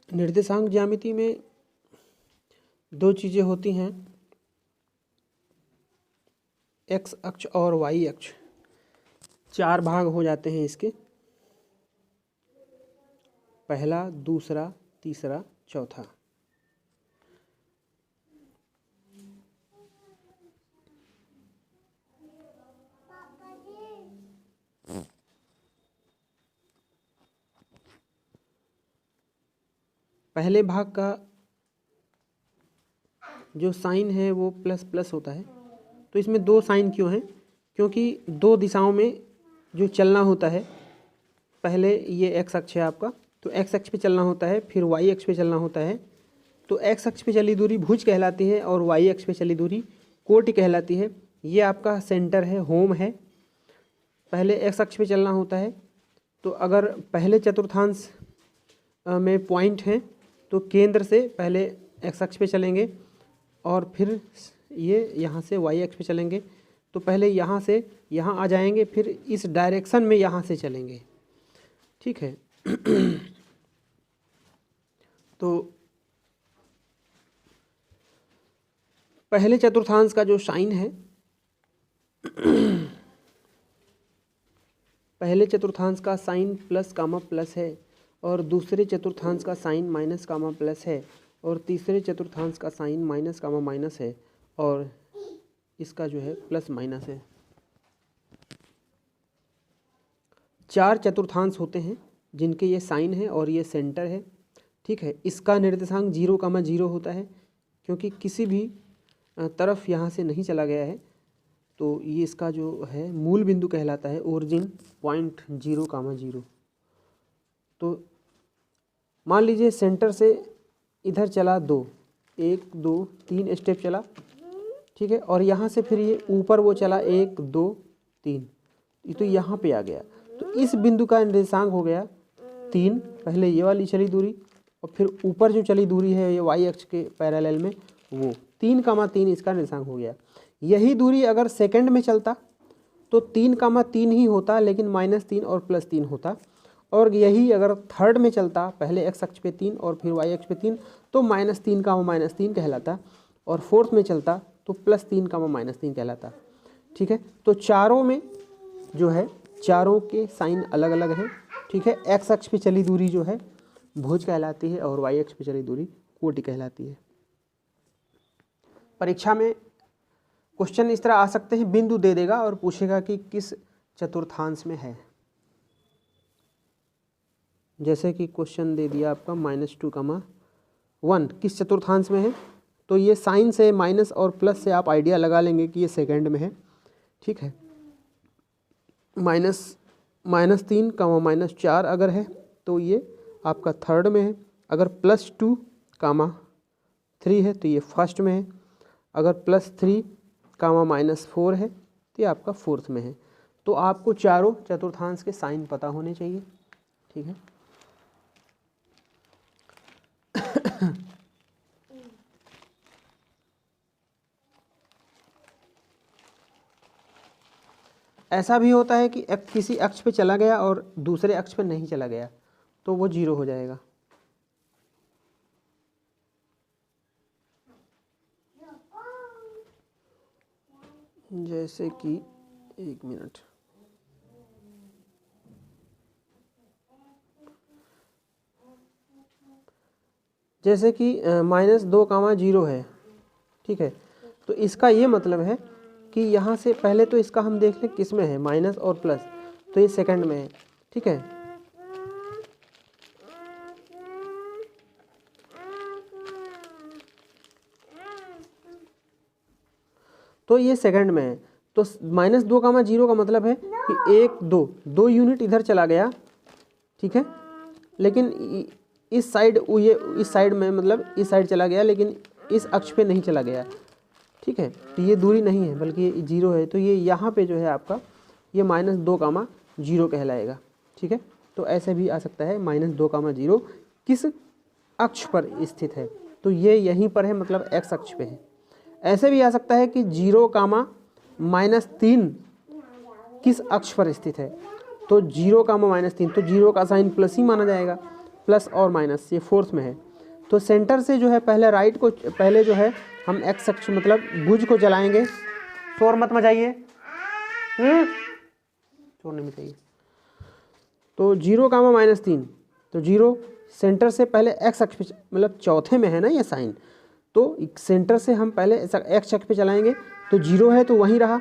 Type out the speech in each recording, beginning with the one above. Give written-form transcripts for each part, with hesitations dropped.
निर्देशांक ज्यामिति में दो चीज़ें होती हैं, एक्स अक्ष और वाई अक्ष। चार भाग हो जाते हैं इसके, पहला, दूसरा, तीसरा, चौथा। पहले भाग का जो साइन है वो प्लस प्लस होता है। तो इसमें दो साइन क्यों हैं? क्योंकि दो दिशाओं में जो चलना होता है, पहले ये एक्स अक्ष है आपका, तो एक्स अक्ष पे चलना होता है, फिर वाई अक्ष पे चलना होता है। तो एक्स अक्ष पे चली दूरी भुज कहलाती है और वाई अक्ष पे चली दूरी कोटि कहलाती है। ये आपका सेंटर है, होम है। पहले एक्स अक्ष पे चलना होता है, तो अगर पहले चतुर्थांश में पॉइंट हैं तो केंद्र से पहले एक्स अक्ष पे चलेंगे और फिर ये यहाँ से वाई अक्ष पे चलेंगे। तो पहले यहाँ से यहाँ आ जाएंगे, फिर इस डायरेक्शन में यहाँ से चलेंगे, ठीक है। तो पहले चतुर्थांश का जो साइन है, पहले चतुर्थांश का साइन प्लस कामा प्लस है और दूसरे चतुर्थांश का साइन माइनस कामा प्लस है और तीसरे चतुर्थांश का साइन माइनस कामा माइनस है और इसका जो है प्लस माइनस है। चार चतुर्थांश होते हैं जिनके ये साइन है और ये सेंटर है, ठीक है। इसका निर्देशांक 0,0 होता है क्योंकि किसी भी तरफ यहाँ से नहीं चला गया है, तो ये इसका जो है मूल बिंदु कहलाता है, ओरिजिन पॉइंट 0,0। तो मान लीजिए सेंटर से इधर चला 2, 1 2 3 स्टेप चला, ठीक है, और यहाँ से फिर ये ऊपर वो चला 1 2 3, तो यहाँ पे आ गया। तो इस बिंदु का निर्देशांक हो गया 3, पहले ये वाली चली दूरी और फिर ऊपर जो चली दूरी है ये वाई अक्ष के पैरेलल में, वो 3,3 इसका निर्देशांक हो गया। यही दूरी अगर सेकंड में चलता तो 3,3 ही होता, लेकिन -3 और +3 होता। और यही अगर थर्ड में चलता, पहले एक्स अक्ष पे 3 और फिर वाई अक्ष पे 3, तो -3,-3 कहलाता। और फोर्थ में चलता तो +3,-3 कहलाता, ठीक है। तो चारों में जो है, चारों के साइन अलग अलग हैं, ठीक है। एक्स अक्ष पे चली दूरी जो है भुज कहलाती है और वाई अक्ष पे चली दूरी कोटि कहलाती है। परीक्षा में क्वेश्चन इस तरह आ सकते हैं, बिंदु दे देगा और पूछेगा कि किस चतुर्थांश में है। जैसे कि क्वेश्चन दे दिया आपका -2,1 किस चतुर्थांश में है, तो ये साइन से माइनस और प्लस से आप आइडिया लगा लेंगे कि ये सेकंड में है, ठीक है। -3, -4 अगर है तो ये आपका थर्ड में है। अगर +2, -3 है तो ये फर्स्ट में है। अगर +3, -4 है तो ये आपका फोर्थ में है। तो आपको चारों चतुर्थांश के साइन पता होने चाहिए, ठीक है। ऐसा भी होता है कि किसी अक्ष पे चला गया और दूसरे अक्ष पे नहीं चला गया, तो वो 0 हो जाएगा। जैसे कि 1 मिनट, जैसे कि -2,0 है, ठीक है। तो इसका ये मतलब है कि यहाँ से पहले तो इसका हम देख लें किस में है, माइनस और प्लस, तो ये सेकंड में है, ठीक है। तो ये सेकंड में है, तो -2,0 का मतलब है कि 1 2 यूनिट इधर चला गया, ठीक है। लेकिन इस साइड, ये इस साइड में मतलब इस साइड चला गया, लेकिन इस अक्ष पे नहीं चला गया, ठीक है। तो ये दूरी नहीं है बल्कि ये 0 है। तो ये यहाँ पे जो है आपका ये -2,0 कहलाएगा, ठीक है। तो ऐसे भी आ सकता है -2,0 किस अक्ष पर स्थित है, तो ये यहीं पर है, मतलब एक्स अक्ष पे है। ऐसे भी आ सकता है कि 0,-3 किस अक्ष पर स्थित है, तो 0,-3, तो 0 का साइन प्लस ही माना जाएगा। प्लस और माइनस, ये फोर्थ में है। तो सेंटर से जो है पहले राइट को, पहले जो है हम एक्स अक्ष मतलब भुज को चलाएंगे। शोर मत मचाइए, शोर नहीं मचाइए। तो 0 कामा -3, तो 0 सेंटर से पहले एक्स अक्ष पे, मतलब चौथे में है ना ये साइन, तो सेंटर से हम पहले एक्स अक्ष पे चलाएंगे। तो 0 है तो वहीं रहा,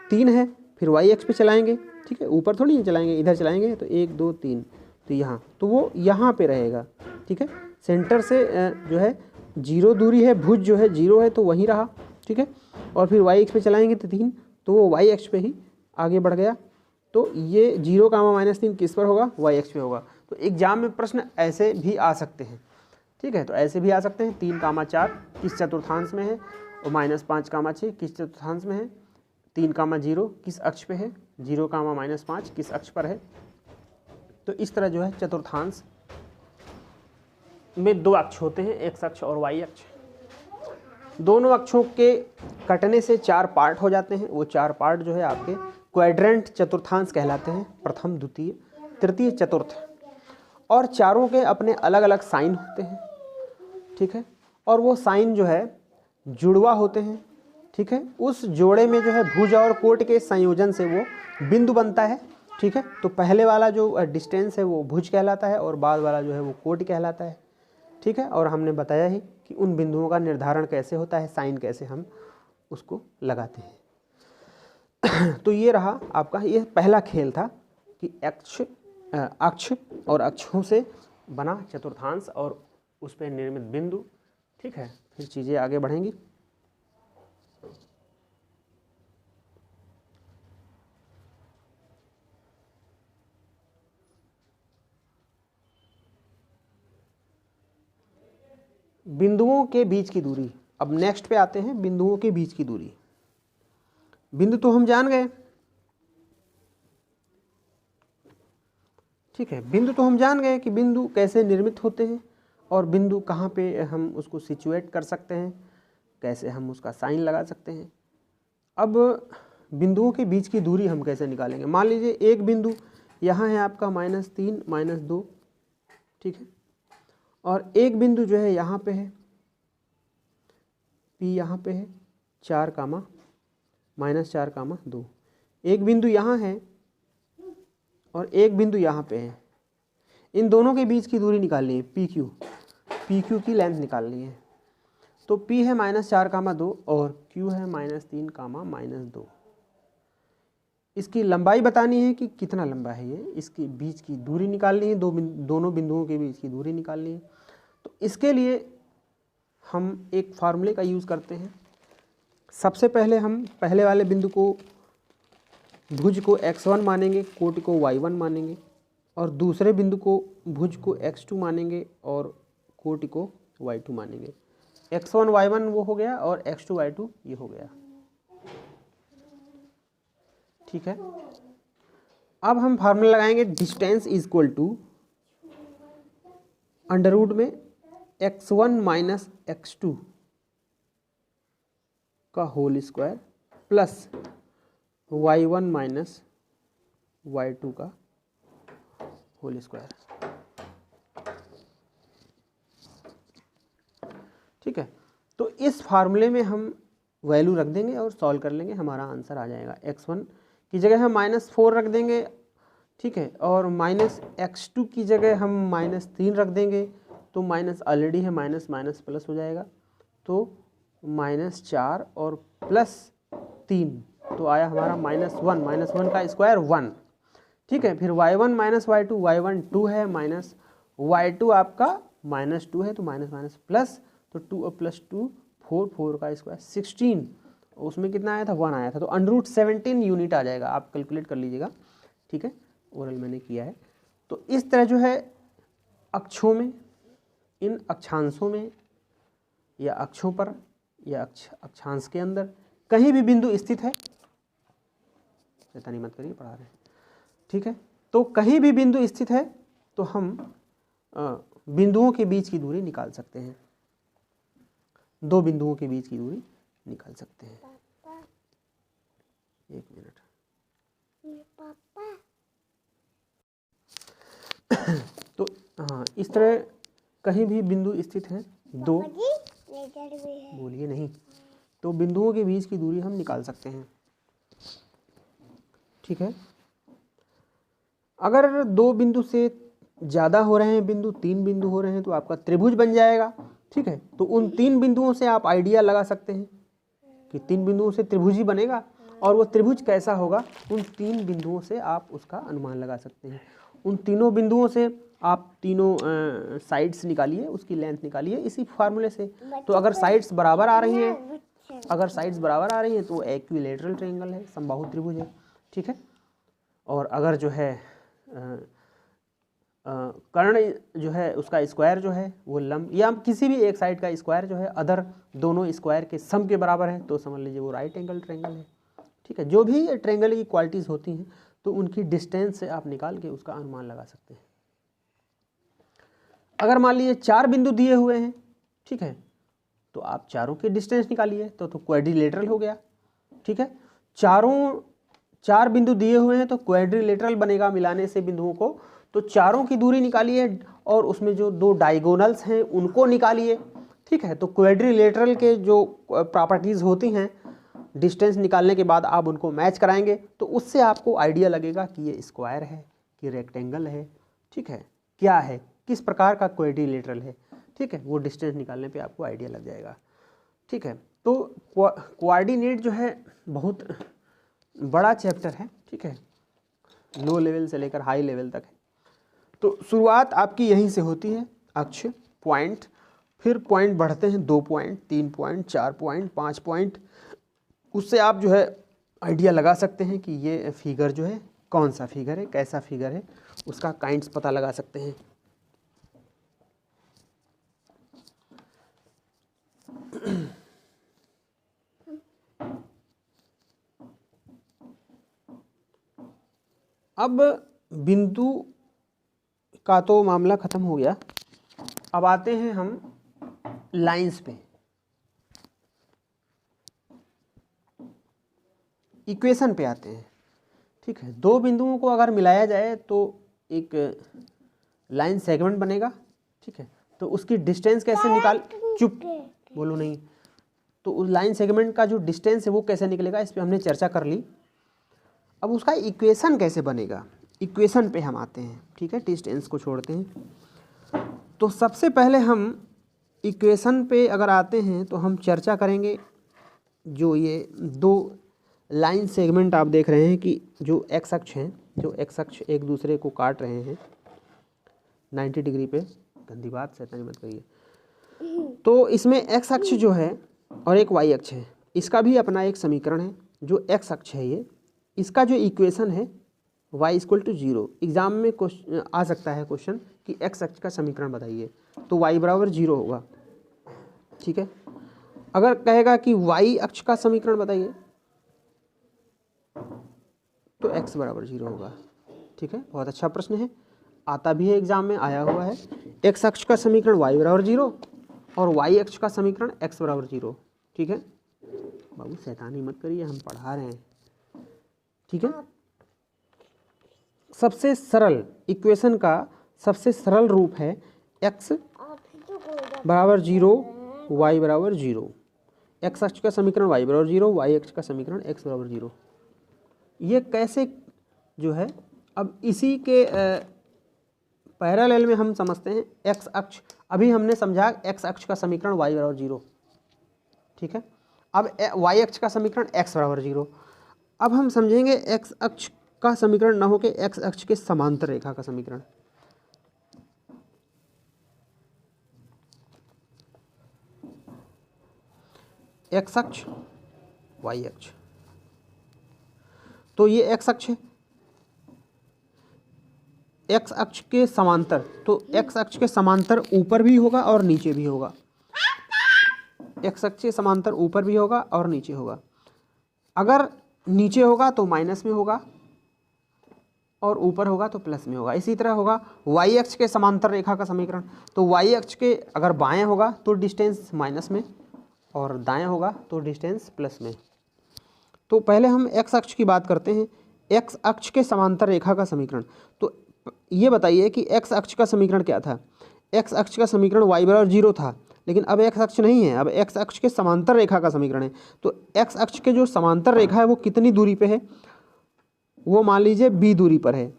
3 है फिर वाई अक्ष पे चलाएंगे, ठीक है, ऊपर थोड़ी नहीं चलाएंगे, इधर चलाएंगे। तो 1 2 3, तो यहाँ, तो वो यहाँ पे रहेगा, ठीक है। सेंटर से जो है 0 दूरी है, भुज जो है 0 है तो वहीं रहा, ठीक है। और फिर वाई अक्ष पे चलाएंगे तो 3, तो वो वाई अक्ष पे ही आगे बढ़ गया। तो ये 0 कामा -3 किस पर होगा, वाई अक्ष पे होगा। तो एग्जाम में प्रश्न ऐसे भी आ सकते हैं, ठीक है। तो ऐसे भी आ सकते हैं, 3 कामा 4 किस चतुर्थांश में है, और -5 कामा 6 किस चतुर्थांश में है, 3 कामा 0 किस अक्ष पे है, 0 कामा -5 किस अक्ष पर है। तो इस तरह जो है चतुर्थांश में 2 अक्ष होते हैं, एक्स अक्ष और वाई अक्ष। दोनों अक्षों के कटने से 4 पार्ट हो जाते हैं। वो 4 पार्ट जो है आपके क्वाड्रेंट चतुर्थांश कहलाते हैं, प्रथम द्वितीय तृतीय चतुर्थ। और चारों के अपने अलग अलग साइन होते हैं, ठीक है। और वो साइन जो है जुड़वा होते हैं, ठीक है। उस जोड़े में जो है भुज और कोट के संयोजन से वो बिंदु बनता है, ठीक है। तो पहले वाला जो डिस्टेंस है वो भुज कहलाता है और बाद वाला जो है वो कोट कहलाता है, ठीक है। और हमने बताया ही कि उन बिंदुओं का निर्धारण कैसे होता है, साइन कैसे हम उसको लगाते हैं। तो ये रहा आपका, ये पहला खेल था कि अक्ष और अक्षों से बना चतुर्थांश और उस पर निर्मित बिंदु, ठीक है। फिर चीज़ें आगे बढ़ेंगी। बिंदुओं के बीच की दूरी, अब नेक्स्ट पे आते हैं, बिंदुओं के बीच की दूरी। बिंदु तो हम जान गए, ठीक है। बिंदु तो हम जान गए कि बिंदु कैसे निर्मित होते हैं और बिंदु कहाँ पे हम उसको सिचुएट कर सकते हैं, कैसे हम उसका साइन लगा सकते हैं। अब बिंदुओं के बीच की दूरी हम कैसे निकालेंगे। मान लीजिए एक बिंदु यहाँ है आपका -3 -2, ठीक है। और एक बिंदु जो है यहाँ पे है, P यहाँ पे है 4 कामा -4 2। एक बिंदु यहाँ है और एक बिंदु यहाँ पे है। इन दोनों के बीच की दूरी निकालनी है, PQ की लेंथ निकालनी है। तो P है -4 2 और Q है -3 -2। इसकी लंबाई बतानी है कि कितना लंबा है ये, इसके बीच की दूरी निकालनी है, दोनों बिंदुओं के बीच की दूरी निकालनी है। तो इसके लिए हम एक फार्मूले का यूज़ करते हैं। सबसे पहले हम पहले वाले बिंदु को, भुज को x1 मानेंगे, कोटि को y1 मानेंगे, और दूसरे बिंदु को भुज को x2 मानेंगे और कोटि को y2 मानेंगे। x1 y1 वो हो गया और x2 y2 ये हो गया, ठीक है। अब हम फार्मूला लगाएंगे, distance is equal to under root में x1 माइनस x2 का whole square plus y1 minus y2 का होल स्क्वायर, ठीक है। तो इस फार्मूले में हम वैल्यू रख देंगे और सॉल्व कर लेंगे, हमारा आंसर आ जाएगा। x1 की जगह हम -4 रख देंगे, ठीक है। और -x2 की जगह हम -3 रख देंगे, तो माइनस ऑलरेडी है, माइनस माइनस प्लस हो जाएगा। तो -4 और +3, तो आया हमारा -1, -1 का स्क्वायर 1, ठीक है। फिर y1 माइनस y2, y1 2 है, माइनस y2 आपका -2 है, तो माइनस माइनस प्लस, तो 2 और +2 4, 4 का स्क्वायर 16, उसमें कितना आया था 1 आया था, तो √17 यूनिट आ जाएगा। आप कैलकुलेट कर लीजिएगा, ठीक है, ओरल मैंने किया है। तो इस तरह जो है अक्षों में, इन अक्षांशों में या अक्षों पर या अक्षांश के अंदर कहीं भी बिंदु स्थित है, शैतानी मत करिए, पढ़ा रहे हैं, ठीक है। तो कहीं भी बिंदु स्थित है तो हम बिंदुओं के बीच की दूरी निकाल सकते हैं, दो बिंदुओं के बीच की दूरी निकाल सकते हैं। एक मिनट, तो हाँ, इस तरह कहीं भी बिंदु स्थित हैं दो, बोलिए नहीं, तो बिंदुओं के बीच की दूरी हम निकाल सकते हैं। ठीक है, अगर दो बिंदु से ज़्यादा हो रहे हैं बिंदु, 3 बिंदु हो रहे हैं, तो आपका त्रिभुज बन जाएगा। ठीक है, तो उन 3 बिंदुओं से आप आइडिया लगा सकते हैं कि 3 बिंदुओं से त्रिभुज ही बनेगा, और वो त्रिभुज कैसा होगा उन 3 बिंदुओं से आप उसका अनुमान लगा सकते हैं। उन तीनों बिंदुओं से आप तीनों साइड्स निकालिए, उसकी लेंथ निकालिए इसी फार्मूले से। तो अगर साइड्स बराबर आ रही हैं, अगर साइड्स बराबर आ रही हैं तो इक्विलैटरल ट्रायंगल है, समबाहु त्रिभुज है। ठीक है, और अगर जो है कर्ण जो है उसका स्क्वायर जो है वो लंब या किसी भी एक साइड का स्क्वायर जो है अदर दोनों स्क्वायर के सम के बराबर है, तो समझ लीजिए वो राइट एंगल ट्रायंगल है। ठीक है, जो भी ट्रायंगल की क्वालिटीज़ होती हैं तो उनकी डिस्टेंस से आप निकाल के उसका अनुमान लगा सकते हैं। अगर मान लीजिए 4 बिंदु दिए हुए हैं, ठीक है, तो आप चारों की डिस्टेंस निकालिए, तो क्वाड्रिलेटरल हो गया। ठीक है, 4 बिंदु दिए हुए हैं तो क्वाड्रिलेटरल बनेगा मिलाने से बिंदुओं को। तो चारों की दूरी निकालिए और उसमें जो 2 डायगोनल्स हैं उनको निकालिए। ठीक है, तो क्वाड्रिलेटरल के जो प्रॉपर्टीज़ होती हैं डिस्टेंस निकालने के बाद आप उनको मैच कराएंगे, तो उससे आपको आइडिया लगेगा कि ये स्क्वायर है कि रेक्टेंगल है। ठीक है, क्या है, किस प्रकार का क्वाड्रिलेटरल है। ठीक है, वो डिस्टेंस निकालने पे आपको आइडिया लग जाएगा। ठीक है, तो कोऑर्डिनेट जो है बहुत बड़ा चैप्टर है। ठीक है, लो लेवल से लेकर हाई लेवल तक है। तो शुरुआत आपकी यहीं से होती है, अक्ष, पॉइंट, फिर पॉइंट बढ़ते हैं 2 पॉइंट, 3 पॉइंट, 4 पॉइंट, 5 पॉइंट। उससे आप जो है आइडिया लगा सकते हैं कि ये फिगर जो है कौन सा फिगर है, कैसा फिगर है, उसका काइंड्स पता लगा सकते हैं। अब बिंदु का तो मामला ख़त्म हो गया, अब आते हैं हम लाइंस पे। इक्वेशन पे आते हैं। ठीक है, 2 बिंदुओं को अगर मिलाया जाए तो एक लाइन सेगमेंट बनेगा। ठीक है, तो उसकी डिस्टेंस कैसे निकाल, चुप बोलो नहीं, तो उस लाइन सेगमेंट का जो डिस्टेंस है वो कैसे निकलेगा, इस पर हमने चर्चा कर ली। अब उसका इक्वेशन कैसे बनेगा, इक्वेशन पे हम आते हैं। ठीक है, डिस्टेंस को छोड़ते हैं। तो सबसे पहले हम इक्वेशन पे अगर आते हैं तो हम चर्चा करेंगे जो ये 2 लाइन सेगमेंट आप देख रहे हैं कि जो एक्स अक्ष हैं, जो एक्स अक्ष एक दूसरे को काट रहे हैं 90 डिग्री पे, गंदी बात शैतानी मत करिए। तो इसमें एक्स अक्ष जो है और एक वाई अक्ष है, इसका भी अपना एक समीकरण है। जो एक्स अक्ष है ये, इसका जो इक्वेशन है y = 0। एग्जाम में क्वेश्चन आ सकता है क्वेश्चन कि एक्स अक्ष का समीकरण बताइए, तो y = 0 होगा। ठीक है, अगर कहेगा कि y अक्ष का समीकरण बताइए तो x = 0 होगा। ठीक है, बहुत अच्छा प्रश्न है, आता भी है एग्जाम में, आया हुआ है। x अक्ष का समीकरण y = 0 और y अक्ष का समीकरण x = 0। ठीक है, बाबू शैतानी मत करिए, हम पढ़ा रहे हैं। ठीक है, सबसे सरल इक्वेशन का सबसे सरल रूप है x = 0, y = 0। x अक्ष का समीकरण y = 0, y अक्ष का समीकरण x = 0। ये कैसे जो है, अब इसी के पैरेलल में हम समझते हैं x अक्ष। अभी हमने समझा x अक्ष का समीकरण y = 0। ठीक है, अब y अक्ष का समीकरण x = 0। अब हम समझेंगे x अक्ष का समीकरण न हो के x अक्ष के समांतर रेखा का समीकरण। x अक्ष, y अक्ष, तो ये x अक्ष है, x अक्ष के समांतर, तो x अक्ष के समांतर ऊपर भी होगा और नीचे भी होगा। x अक्ष के समांतर ऊपर भी होगा और नीचे होगा। अगर नीचे होगा तो माइनस में होगा और ऊपर होगा तो प्लस में होगा। इसी तरह होगा y अक्ष के समांतर रेखा का समीकरण, तो y अक्ष के अगर बाएं होगा तो डिस्टेंस माइनस में और दाएं होगा तो डिस्टेंस प्लस में। तो पहले हम x अक्ष की बात करते हैं, x अक्ष के समांतर रेखा का समीकरण। तो ये बताइए कि एक्स अक्ष का समीकरण क्या था। एक्स अक्ष का समीकरण y बराबर 0 था, लेकिन अब एक्स अक्ष नहीं है, अब एक्स अक्ष के समांतर रेखा का समीकरण है। तो एक्स अक्ष के जो समांतर रेखा है वो कितनी दूरी पे है, वो मान लीजिए b दूरी पर है।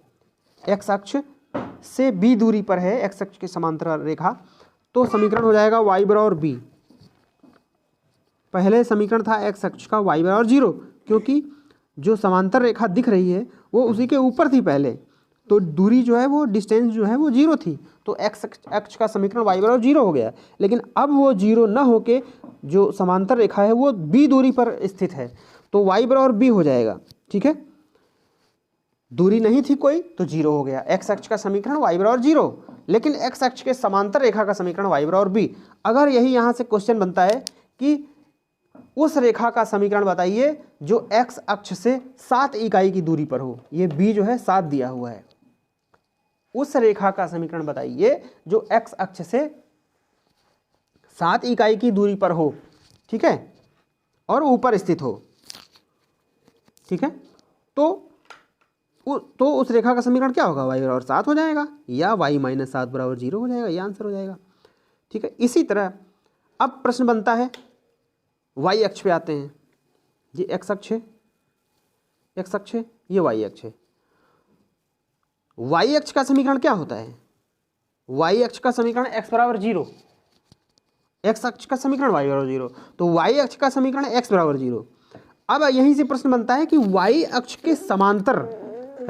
एक्स अक्ष से b दूरी पर है एक्स अक्ष के समांतर रेखा, तो समीकरण हो जाएगा y बराबर b। पहले समीकरण था एक्स अक्ष का y बराबर 0, क्योंकि जो समांतर रेखा दिख रही है वो उसी के ऊपर थी पहले, तो दूरी जो है वो डिस्टेंस जो है वो 0 थी, तो एक्स अक्ष का समीकरण y बराबर 0 हो गया। लेकिन अब वो 0 न होके जो समांतर रेखा है वो b दूरी पर स्थित है, तो y बराबर b हो जाएगा। ठीक है, दूरी नहीं थी कोई तो 0 हो गया। एक्स अक्ष का समीकरण y बराबर 0, लेकिन एक्स अक्ष के समांतर रेखा का समीकरण y बराबर b। अगर यही यहाँ से क्वेश्चन बनता है कि उस रेखा का समीकरण बताइए जो x अक्ष से 7 इकाई की दूरी पर हो, ये b जो है 7 दिया हुआ है, उस रेखा का समीकरण बताइए जो x अक्ष से 7 इकाई की दूरी पर हो, ठीक है, और ऊपर स्थित हो। ठीक है, तो उस रेखा का समीकरण क्या होगा, y बराबर 7 हो जाएगा, या y माइनस 7 बराबर 0 हो जाएगा, ये आंसर हो जाएगा। ठीक है, इसी तरह अब प्रश्न बनता है y अक्ष पे आते हैं। ये x अक्ष है, x अक्ष है, ये y अक्ष है। y अक्ष का समीकरण क्या होता है, y अक्ष का समीकरण x बराबर 0, x अक्ष का समीकरण y बराबर 0, तो y अक्ष का समीकरण x बराबर 0। अब यहीं से प्रश्न बनता है कि y अक्ष के समांतर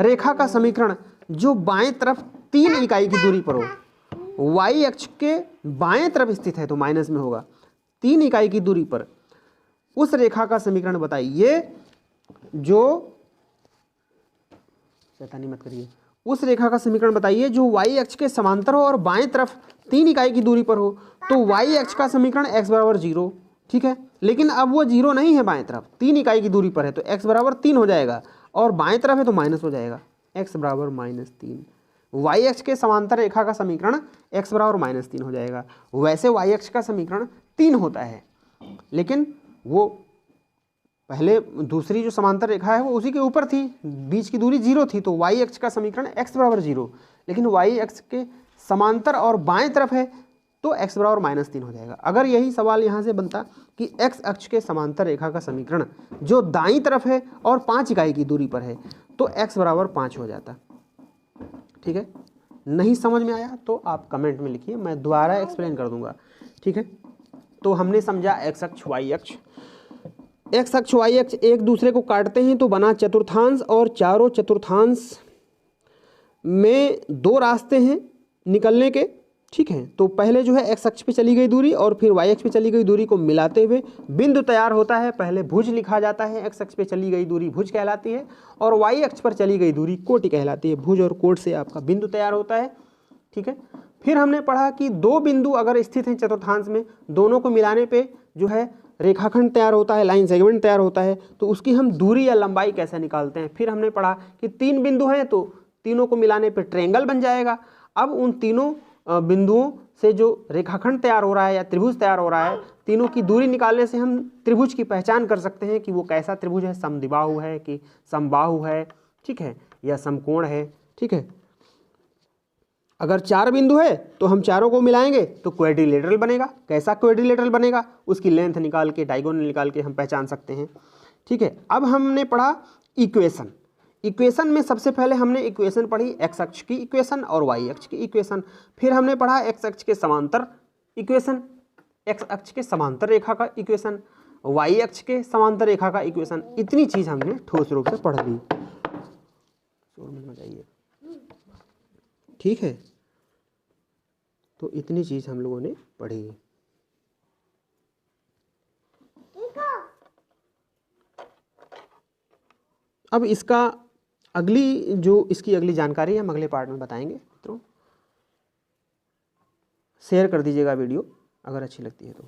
रेखा का समीकरण जो बाएं तरफ 3 इकाई की दूरी पर हो, y अक्ष के बाएं तरफ स्थित है तो माइनस में होगा, 3 इकाई की दूरी पर, उस रेखा का समीकरण बताइए जो, शैतानी मत करिए, उस रेखा का समीकरण बताइए जो y अक्ष के समांतर हो और बाएं तरफ 3 इकाई की दूरी पर हो। तो y अक्ष का समीकरण x बराबर 0, ठीक है, लेकिन अब वो 0 नहीं है, बाएं तरफ 3 इकाई की दूरी पर है, तो x बराबर 3 हो जाएगा, और बाएं तरफ है तो माइनस हो जाएगा, x बराबर -3। y अक्ष के समांतर रेखा का समीकरण x बराबर -3 हो जाएगा। वैसे y अक्ष का समीकरण 3 होता है, लेकिन वो पहले दूसरी जो समांतर रेखा है वो उसी के ऊपर थी, बीच की दूरी 0 थी, तो y अक्ष का समीकरण x बराबर 0, लेकिन y अक्ष के समांतर और बाएं तरफ है तो x बराबर -3 हो जाएगा। अगर यही सवाल यहाँ से बनता कि x अक्ष के समांतर रेखा का समीकरण जो दाईं तरफ है और 5 इकाई की दूरी पर है तो x बराबर 5 हो जाता। ठीक है, नहीं समझ में आया तो आप कमेंट में लिखिए, मैं दोबारा एक्सप्लेन कर दूंगा। ठीक है, तो हमने समझा x अक्ष y अक्ष, x अक्ष y अक्ष एक दूसरे को काटते हैं तो बना चतुर्थांश, और चारों चतुर्थांश में 2 रास्ते हैं निकलने के। ठीक है, तो पहले जो है x अक्ष पे चली गई दूरी और फिर y अक्ष पे चली गई दूरी को मिलाते हुए बिंदु तैयार होता है। पहले भुज लिखा जाता है, x अक्ष पे चली गई दूरी भुज कहलाती है और y अक्ष पर चली गई दूरी कोटि कहलाती है। भुज और कोट से आपका बिंदु तैयार होता है। ठीक है, फिर हमने पढ़ा कि 2 बिंदु अगर स्थित हैं चतुर्थांश में, दोनों को मिलाने पर जो है रेखाखंड तैयार होता है, लाइन सेगमेंट तैयार होता है, तो उसकी हम दूरी या लंबाई कैसे निकालते हैं। फिर हमने पढ़ा कि 3 बिंदु हैं तो तीनों को मिलाने पर ट्रायंगल बन जाएगा। अब उन तीनों बिंदुओं से जो रेखाखंड तैयार हो रहा है या त्रिभुज तैयार हो रहा है, तीनों की दूरी निकालने से हम त्रिभुज की पहचान कर सकते हैं कि वो कैसा त्रिभुज है, समद्विबाहु है कि समबाहु है, ठीक है, या समकोण है। ठीक है, अगर 4 बिंदु है तो हम चारों को मिलाएंगे तो क्वाड्रिलेटरल बनेगा। कैसा क्वाड्रिलेटरल बनेगा, उसकी लेंथ निकाल के, डायगोनल निकाल के हम पहचान सकते हैं। ठीक है, अब हमने पढ़ा इक्वेशन। इक्वेशन में सबसे पहले हमने इक्वेशन पढ़ी x अक्ष की इक्वेशन और y अक्ष की इक्वेशन, फिर हमने पढ़ा x अक्ष के समांतर इक्वेशन, x अक्ष के समांतर रेखा का इक्वेशन, y अक्ष के समांतर रेखा का इक्वेशन। इतनी चीज हमने ठोस रूप से पढ़ ली। ठीक है, तो इतनी चीज हम लोगों ने पढ़ी। अब इसका इसकी अगली जानकारी हम अगले पार्ट में बताएंगे। मित्रों शेयर कर दीजिएगा वीडियो अगर अच्छी लगती है तो।